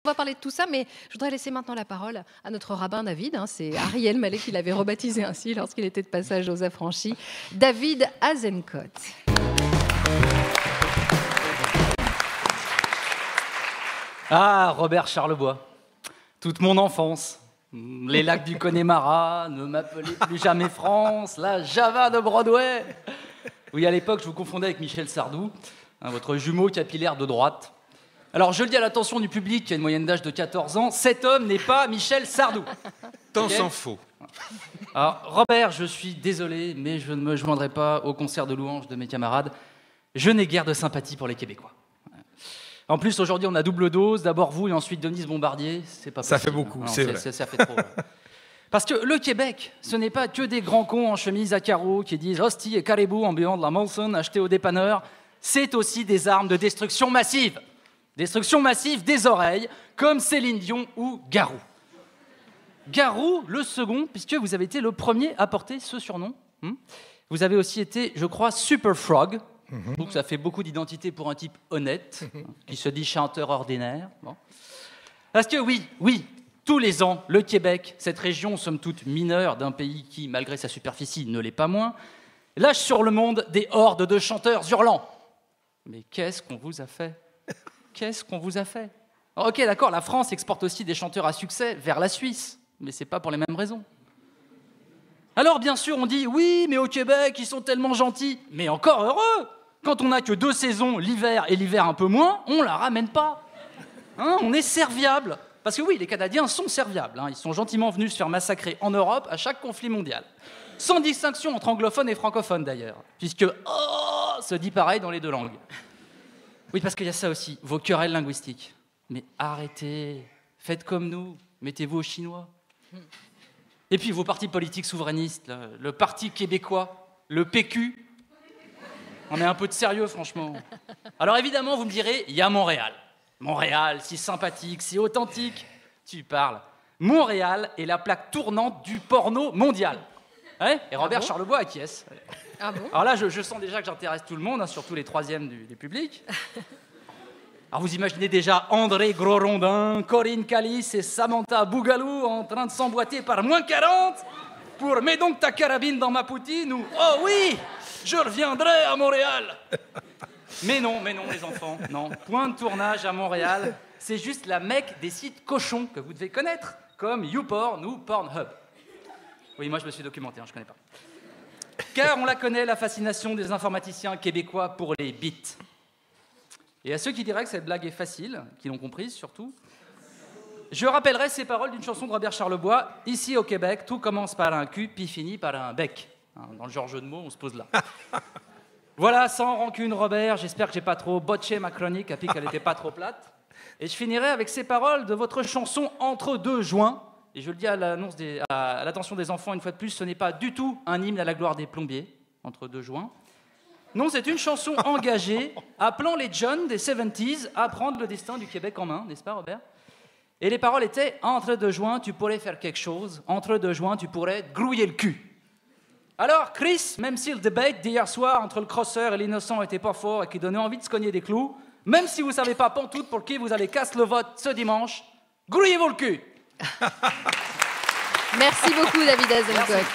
va parler de tout ça, mais je voudrais laisser maintenant la parole à notre rabbin David. C'est Ariel Mallet qui l'avait rebaptisé ainsi lorsqu'il était de passage aux Affranchis. David Azenkot. Ah, Robert Charlebois, toute mon enfance, les lacs du Connemara, ne m'appelez plus jamais France, la Java de Broadway. Oui, à l'époque, je vous confondais avec Michel Sardou, votre jumeau capillaire de droite. Alors, je le dis à l'attention du public qui a une moyenne d'âge de 14 ans, cet homme n'est pas Michel Sardou. Tant s'en faut. Alors, Robert, je suis désolé, mais je ne me joindrai pas au concert de louanges de mes camarades. Je n'ai guère de sympathie pour les Québécois. En plus, aujourd'hui, on a double dose. D'abord vous et ensuite Denise Bombardier. C'est pas possible. Ça fait beaucoup, non, c'est vrai. Ça fait trop. Parce que le Québec, ce n'est pas que des grands cons en chemise à carreaux qui disent hostie et caribou en buvant de la Molson achetée au dépanneur. C'est aussi des armes de destruction massive. Destruction massive des oreilles, comme Céline Dion ou Garou. Garou, le second, puisque vous avez été le premier à porter ce surnom. Vous avez aussi été, je crois, Super Frog. Donc ça fait beaucoup d'identité pour un type honnête, qui se dit chanteur ordinaire. Bon. Parce que oui, tous les ans, le Québec, cette région, somme toute mineure d'un pays qui, malgré sa superficie, ne l'est pas moins, lâche sur le monde des hordes de chanteurs hurlants. Mais qu'est-ce qu'on vous a fait? Qu'est-ce qu'on vous a fait? Ok, d'accord, la France exporte aussi des chanteurs à succès vers la Suisse, mais c'est pas pour les mêmes raisons. Alors bien sûr, on dit oui, mais au Québec, ils sont tellement gentils. Mais encore heureux! Quand on n'a que 2 saisons, l'hiver et l'hiver un peu moins, on la ramène pas. On est serviable. Parce que oui, les Canadiens sont serviables. Ils sont gentiment venus se faire massacrer en Europe à chaque conflit mondial. Sans distinction entre anglophones et francophones d'ailleurs. Puisque oh se dit pareil dans les 2 langues. Oui, parce qu'il y a ça aussi, vos querelles linguistiques. Mais arrêtez, faites comme nous, mettez-vous aux Chinois. Et puis vos partis politiques souverainistes, le Parti québécois, le PQ. On est un peu de sérieux, franchement. Alors évidemment, vous me direz, il y a Montréal. Montréal, si sympathique, si authentique. Tu parles. Montréal est la plaque tournante du porno mondial. Et Robert Charlebois acquiesce. Ah bon? Alors là, je sens déjà que j'intéresse tout le monde, surtout les 3e du public. Alors vous imaginez déjà André Gros-Rondin, Corinne Callis et Samantha Bougalou en train de s'emboîter par moins 40 pour « Mets donc ta carabine dans ma poutine » ou « Oh oui, je reviendrai à Montréal !» Mais non, les enfants, non. Point de tournage à Montréal, c'est juste la Mecque des sites cochons que vous devez connaître, comme YouPorn ou Pornhub. Oui, moi je me suis documenté, je connais pas. Car on la connaît, la fascination des informaticiens québécois pour les bits. Et à ceux qui diraient que cette blague est facile, qui l'ont comprise surtout, je rappellerai ces paroles d'une chanson de Robert Charlebois. Ici au Québec, tout commence par un cul, puis finit par un bec. Dans le genre jeu de mots, on se pose là. Voilà, sans rancune, Robert, j'espère que j'ai pas trop botché ma chronique, puis qu'elle était pas trop plate. Et je finirai avec ces paroles de votre chanson Entre 2 joints. Et je le dis à l'attention des enfants une fois de plus, ce n'est pas du tout un hymne à la gloire des plombiers, Entre 2 joints. Non, c'est une chanson engagée, appelant les jeunes des 70s à prendre le destin du Québec en main, n'est-ce pas, Robert? Et les paroles étaient « Entre 2 joints, tu pourrais faire quelque chose. Entre 2 joints, tu pourrais te grouiller le cul. » Alors, Chris, même si le debate d'hier soir entre le crosseur et l'innocent était pas fort et qui donnait envie de se cogner des clous, même si vous savez pas pantoute pour qui vous allez casser le vote ce dimanche, grouillez-vous le cul. Merci beaucoup, David Azenkot.